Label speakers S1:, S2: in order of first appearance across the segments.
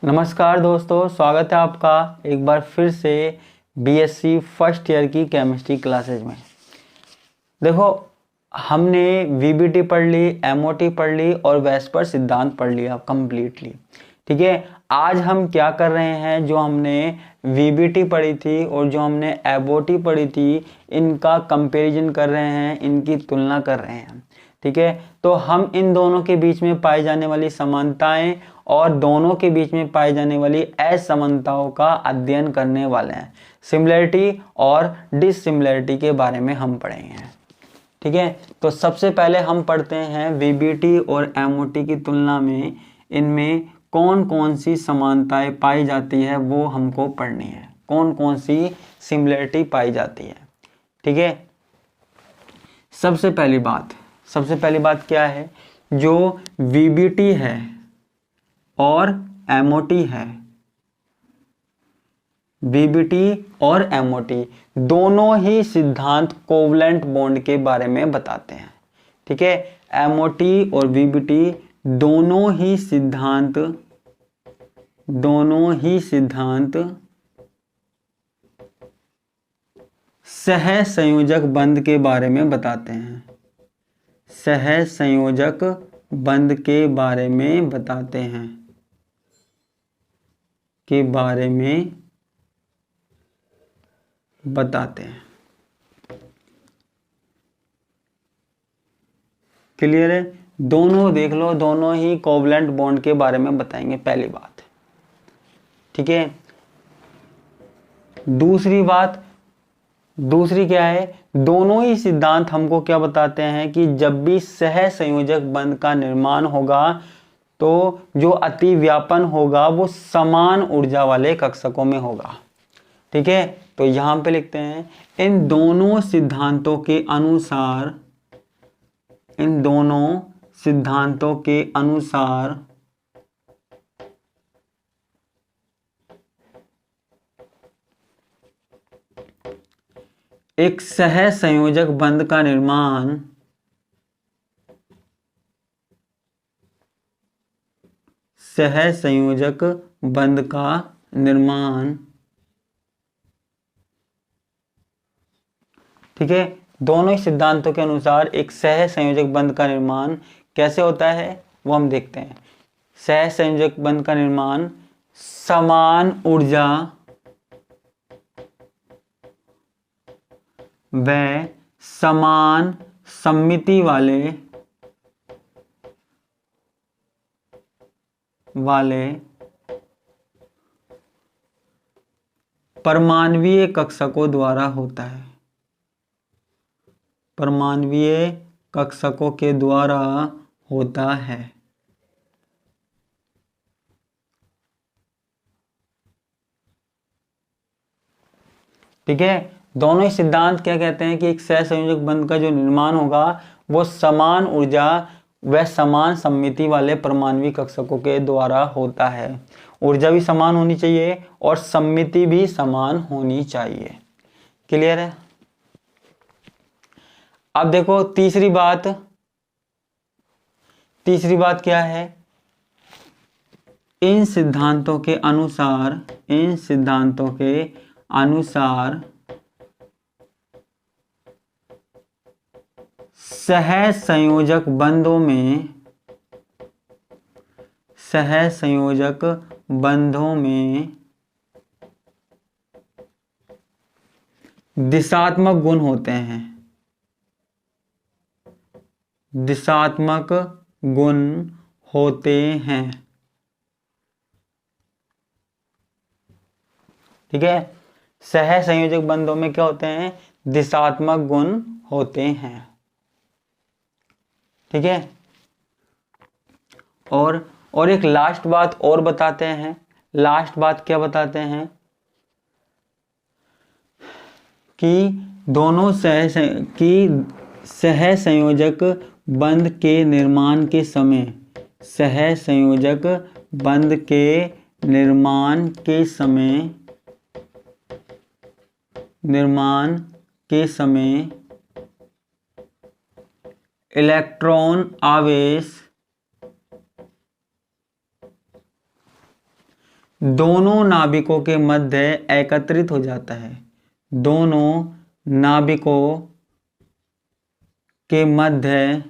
S1: नमस्कार दोस्तों, स्वागत है आपका एक बार फिर से बीएससी फर्स्ट ईयर की केमिस्ट्री क्लासेज में। देखो, हमने वीबीटी पढ़ ली, एमओटी पढ़ ली और वेस्पर सिद्धांत पढ़ लिया कंप्लीटली। ठीक है, आज हम क्या कर रहे हैं, जो हमने वीबीटी पढ़ी थी और जो हमने एबोटी पढ़ी थी, इनका कंपैरिजन कर रहे हैं, इनकी तुलना कर रहे हैं। ठीक है, तो हम इन दोनों के बीच में पाई जाने वाली समानताएं और दोनों के बीच में पाई जाने वाली असमानताओं का अध्ययन करने वाले हैं। सिमिलरिटी और डिससिमिलरिटी के बारे में हम पढ़ेंगे। ठीक है, तो सबसे पहले हम पढ़ते हैं वीबीटी और एमओटी की तुलना में इनमें कौन कौन सी समानताएं पाई जाती है, वो हमको पढ़नी है। कौन कौन सी सिमिलरिटी पाई जाती है। ठीक है, सबसे पहली बात क्या है, जो वीबीटी है और एमओटी है, वीबीटी और एमओटी दोनों ही सिद्धांत कोवलेंट बॉन्ड के बारे में बताते हैं। ठीक है, एमओटी और वीबीटी दोनों ही सिद्धांत सहसंयोजक बंध के बारे में बताते हैं। सहसंयोजक बंध के बारे में बताते हैं क्लियर है। दोनों देख लो, दोनों ही कोवलेंट बॉन्ड के बारे में बताएंगे, पहली बात। ठीक है, दूसरी क्या है, दोनों ही सिद्धांत हमको क्या बताते हैं कि जब भी सहसंयोजक बंध का निर्माण होगा तो जो अतिव्यापन होगा वो समान ऊर्जा वाले कक्षकों में होगा। ठीक है, तो यहां पे लिखते हैं, इन दोनों सिद्धांतों के अनुसार एक सहसंयोजक बंध का निर्माण ठीक है, दोनों ही सिद्धांतों के अनुसार एक सहसंयोजक बंध का निर्माण कैसे होता है वो हम देखते हैं। सहसंयोजक बंध का निर्माण समान ऊर्जा व समान सममिति वाले परमाणवीय कक्षकों द्वारा होता है। परमाणवीय कक्षकों के द्वारा होता है। ठीक है, दोनों ही सिद्धांत क्या कहते हैं कि एक सहसंयोजक बंध का जो निर्माण होगा वो समान ऊर्जा व समान सममिति वाले परमाणु कक्षकों के द्वारा होता है। ऊर्जा भी समान होनी चाहिए और सममिति भी समान होनी चाहिए। क्लियर है। अब देखो तीसरी बात क्या है, इन सिद्धांतों के अनुसार सहसंयोजक बंधों में दिशात्मक गुण होते हैं। ठीक है, सहसंयोजक बंधों में क्या होते हैं, दिशात्मक गुण होते हैं। ठीक है, और एक लास्ट बात और बताते हैं। लास्ट बात क्या बताते हैं कि दोनों सहसंयोजक बंध के निर्माण के समय इलेक्ट्रॉन आवेश दोनों नाभिकों के मध्य एकत्रित हो जाता है, दोनों नाभिकों के मध्य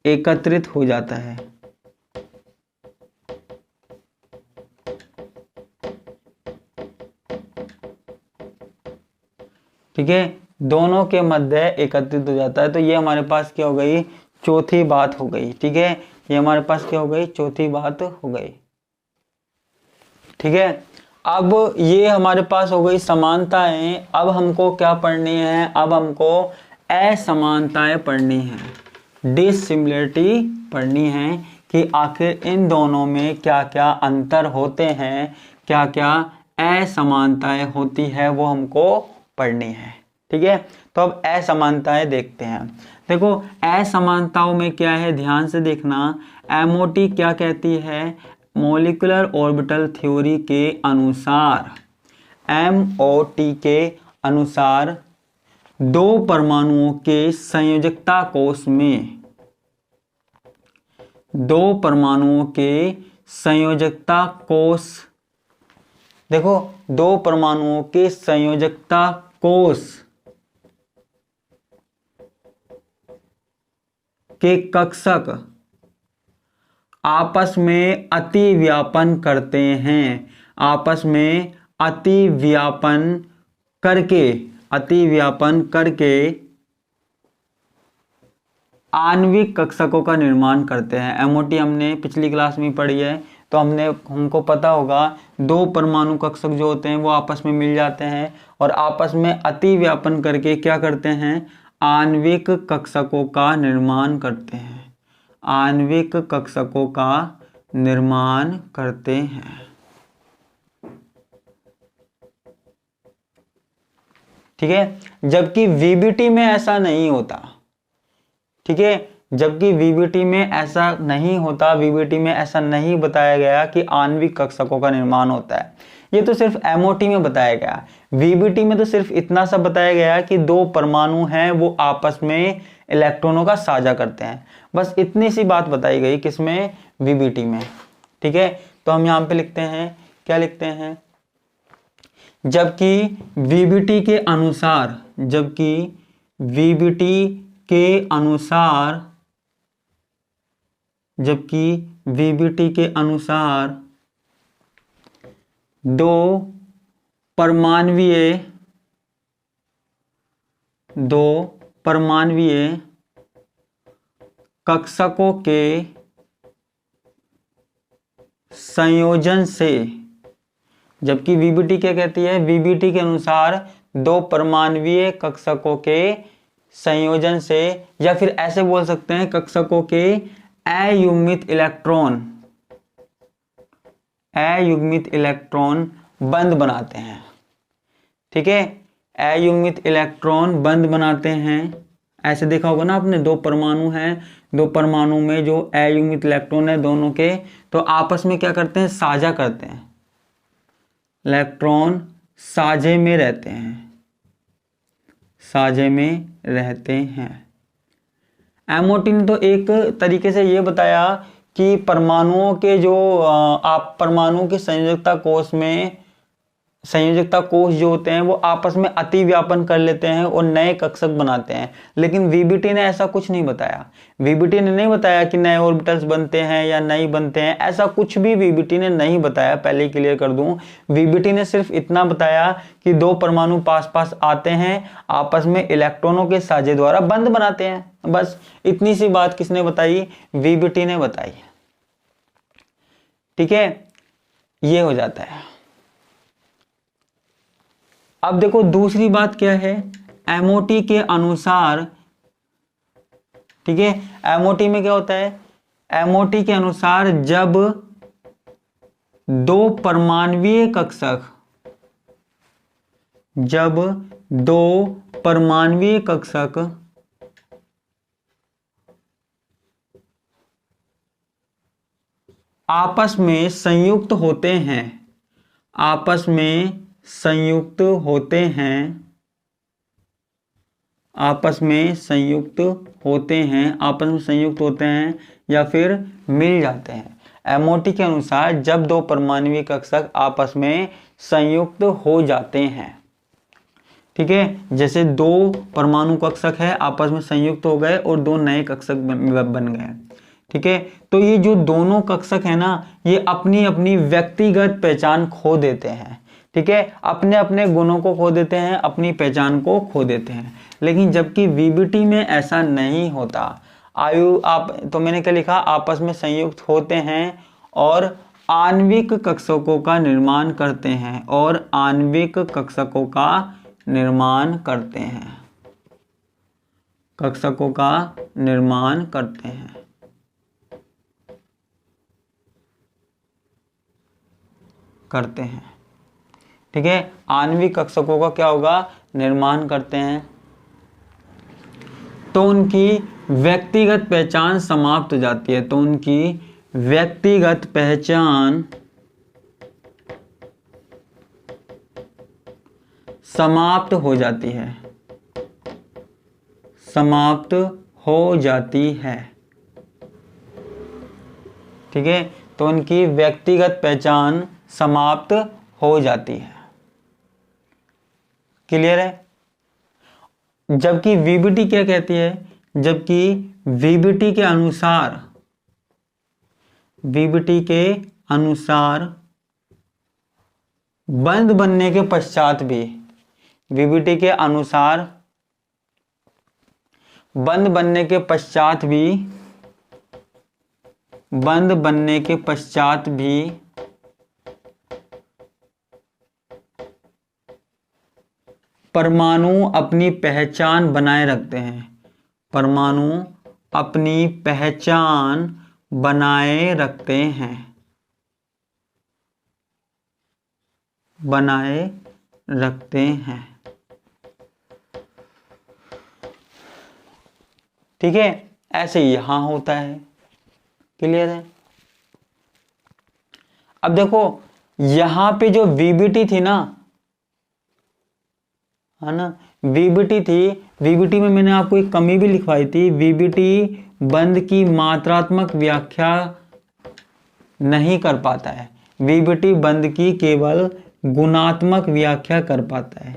S1: एकत्रित हो जाता है। ठीक है, दोनों के मध्य एकत्रित हो जाता है। तो ये हमारे पास क्या हो गई, चौथी बात हो गई। ठीक है, ये हमारे पास क्या हो गई, चौथी बात हो गई। ठीक है, अब ये हमारे पास हो गई समानताएं। अब हमको क्या पढ़नी है, अब हमको असमानताएं पढ़नी है, डिसिमिलरिटी पढ़नी है कि आखिर इन दोनों में क्या क्या अंतर होते हैं, क्या क्या असमानताएं होती है, वो हमको पढ़नी है। ठीक है, तो अब असमानताएं देखते हैं। देखो असमानताओं में क्या है, ध्यान से देखना। एमओटी क्या कहती है, मॉलिक्यूलर ऑर्बिटल थ्योरी के अनुसार, एमओटी के अनुसार दो परमाणुओं के संयोजकता कोश में, दो परमाणुओं के संयोजकता कोश, देखो दो परमाणुओं के संयोजकता कोश के कक्षक आपस में अतिव्यापन करते हैं, आपस में अतिव्यापन करके आणविक कक्षकों का निर्माण करते हैं। एमओटी हमने पिछली क्लास में पढ़ी है, तो हमको पता होगा दो परमाणु कक्षक जो होते हैं वो आपस में मिल जाते हैं और आपस में अतिव्यापन करके क्या करते हैं, आणविक कक्षकों का निर्माण करते हैं, आणविक कक्षकों का निर्माण करते हैं। ठीक है, जबकि वीबीटी में ऐसा नहीं होता। ठीक है, जबकि वीबीटी में ऐसा नहीं होता, वीबीटी में ऐसा नहीं बताया गया कि आणविक कक्षकों का निर्माण होता है। ये तो सिर्फ एमओटी में बताया गया। वीबीटी में तो सिर्फ इतना सा बताया गया कि दो परमाणु हैं वो आपस में इलेक्ट्रॉनों का साझा करते हैं, बस इतनी सी बात बताई गई किसमें, वीबीटी में। ठीक है, तो हम यहाँ पे लिखते हैं, क्या लिखते हैं, जबकि वीबीटी के अनुसार, जबकि वीबीटी के अनुसार, जबकि वीबीटी के अनुसार दो परमाणवीय कक्षकों के संयोजन से, जबकि वीबीटी क्या कहती है, वीबीटी के अनुसार दो परमाणवीय कक्षकों के संयोजन से, या फिर ऐसे बोल सकते हैं कक्षकों के अयुग्मित इलेक्ट्रॉन बंद बनाते हैं। ठीक है, अयुग्मित इलेक्ट्रॉन बंद बनाते हैं। ऐसे देखा होगा ना आपने, दो परमाणु हैं, दो परमाणु में जो अयुग्मित इलेक्ट्रॉन है दोनों के, तो आपस में क्या करते हैं, साझा करते हैं, इलेक्ट्रॉन साझे में रहते हैं, साझे में रहते हैं। एमओटी ने तो एक तरीके से ये बताया कि परमाणुओं के जो आप परमाणु के संयोजकता कोष जो होते हैं वो आपस में अतिव्यापन कर लेते हैं और नए कक्षक बनाते हैं, लेकिन वीबीटी ने ऐसा कुछ नहीं बताया। वीबीटी ने नहीं बताया कि नए ऑर्बिटल्स बनते हैं या नहीं बनते हैं, ऐसा कुछ भी वीबीटी ने नहीं बताया, पहले ही क्लियर कर दूं। वीबीटी ने सिर्फ इतना बताया कि दो परमाणु पास पास आते हैं, आपस में इलेक्ट्रॉनों के साझे द्वारा बंध बनाते हैं, बस इतनी सी बात किसने बताई, वीबीटी ने बताई। ठीक है, ये हो जाता है। अब देखो दूसरी बात क्या है, एमओटी के अनुसार, ठीक है, एमओटी में क्या होता है, एमओटी के अनुसार जब दो परमाणवीय कक्षक आपस में संयुक्त होते हैं, आपस में संयुक्त होते हैं, आपस में संयुक्त होते हैं, आपस में संयुक्त होते हैं या फिर मिल जाते हैं। एमओटी के अनुसार जब दो परमाणुीय कक्षक आपस में संयुक्त हो जाते हैं, ठीक है, जैसे दो परमाणु कक्षक है आपस में संयुक्त हो गए और दो नए कक्षक बन गए, ठीक है, तो ये जो दोनों कक्षक है ना, ये अपनी अपनी व्यक्तिगत पहचान खो देते हैं, ठीक है, अपने अपने गुणों को खो देते हैं, अपनी पहचान को खो देते हैं। लेकिन जबकि वीबीटी में ऐसा नहीं होता। तो मैंने क्या लिखा, आपस में संयुक्त होते हैं और आणविक कक्षकों का निर्माण करते हैं, और आणविक कक्षकों का निर्माण करते हैं, कक्षकों का निर्माण करते हैं, ठीक है, आणविक कक्षकों का क्या होगा, निर्माण करते हैं, तो उनकी व्यक्तिगत पहचान समाप्त हो जाती है, तो उनकी व्यक्तिगत पहचान समाप्त हो जाती है, समाप्त हो जाती है, ठीक है, तो उनकी व्यक्तिगत पहचान समाप्त हो जाती है। क्लियर है? जबकि वीबीटी क्या कहती है, जबकि वीबीटी के अनुसार, वीबीटी के अनुसार बंद बनने के पश्चात भी, वीबीटी के अनुसार बंद बनने के पश्चात भी, बंद बनने के पश्चात भी परमाणु अपनी पहचान बनाए रखते हैं, परमाणु अपनी पहचान बनाए रखते हैं, बनाए रखते हैं, ठीक है, ऐसे ही यहां होता है। क्लियर है? अब देखो यहां पे जो वीबीटी थी ना, है ना, वीबीटी थी, वीबीटी में मैंने आपको एक कमी भी लिखवाई थी, वीबीटी बंद की मात्रात्मक व्याख्या नहीं कर पाता है, वीबीटी बंद की केवल गुणात्मक व्याख्या कर पाता है,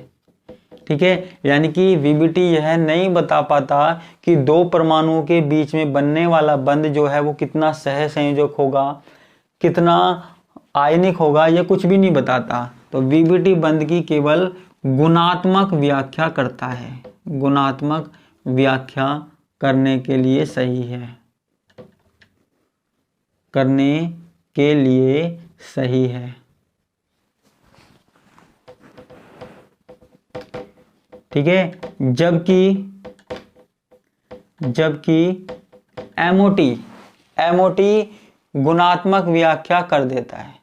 S1: ठीक है, यानी कि वीबीटी यह नहीं बता पाता कि दो परमाणुओं के बीच में बनने वाला बंध जो है वो कितना सहसंयोजक होगा, कितना आयनिक होगा, यह कुछ भी नहीं बताता। तो वीबीटी बंध की केवल गुणात्मक व्याख्या करता है, गुणात्मक व्याख्या करने के लिए सही है, करने के लिए सही है, ठीक है, जबकि एमओटी गुणात्मक व्याख्या कर देता है,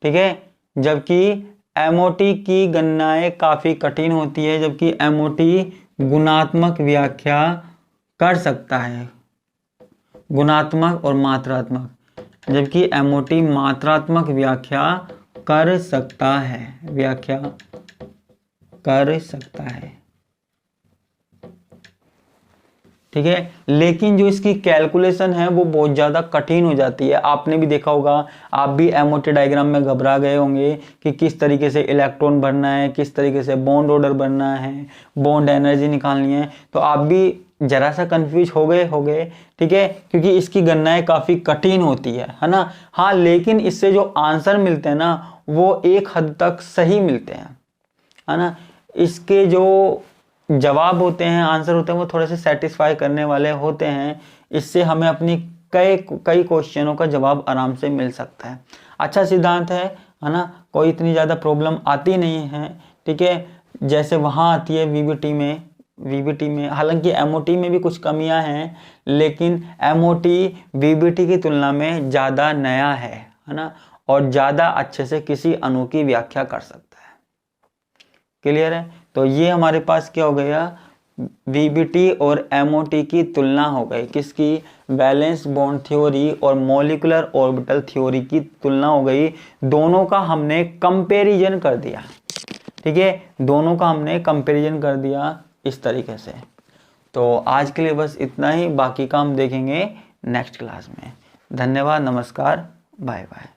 S1: ठीक है, जबकि एमओटी की गणनाएं काफी कठिन होती है, जबकि एमओटी गुणात्मक व्याख्या कर सकता है, गुणात्मक और मात्रात्मक, जबकि एमओटी मात्रात्मक व्याख्या कर सकता है, व्याख्या कर सकता है, ठीक है, लेकिन जो इसकी कैलकुलेशन है वो बहुत ज़्यादा कठिन हो जाती है। आपने भी देखा होगा, आप भी एमओटी डायग्राम में घबरा गए होंगे कि किस तरीके से इलेक्ट्रॉन भरना है, किस तरीके से बॉन्ड ऑर्डर भरना है, बॉन्ड एनर्जी निकालनी है, तो आप भी जरा सा कंफ्यूज हो गए, ठीक है, क्योंकि इसकी गणनाएं काफ़ी कठिन होती है ना। हाँ, लेकिन इससे जो आंसर मिलते हैं ना वो एक हद तक सही मिलते हैं, है ना, इसके जो जवाब होते हैं, आंसर होते हैं, वो थोड़े से सेटिस्फाई करने वाले होते हैं। इससे हमें अपनी कई क्वेश्चनों का जवाब आराम से मिल सकता है। अच्छा सिद्धांत है ना, कोई इतनी ज़्यादा प्रॉब्लम आती नहीं है, ठीक है, जैसे वहाँ आती है वीबीटी में, हालांकि एमओटी में भी कुछ कमियां हैं, लेकिन एमओटी वीबीटी की तुलना में ज़्यादा नया है ना, और ज़्यादा अच्छे से किसी अणु की व्याख्या कर सकता है। क्लियर है? तो ये हमारे पास क्या हो गया, वीबीटी और एमओटी की तुलना हो गई, किसकी, वैलेंस बॉन्ड थ्योरी और मॉलिक्यूलर ऑर्बिटल थ्योरी की तुलना हो गई। दोनों का हमने कंपैरिजन कर दिया, ठीक है, दोनों का हमने कंपैरिजन कर दिया इस तरीके से। तो आज के लिए बस इतना ही, बाकी का हम देखेंगे नेक्स्ट क्लास में। धन्यवाद, नमस्कार, बाय बाय।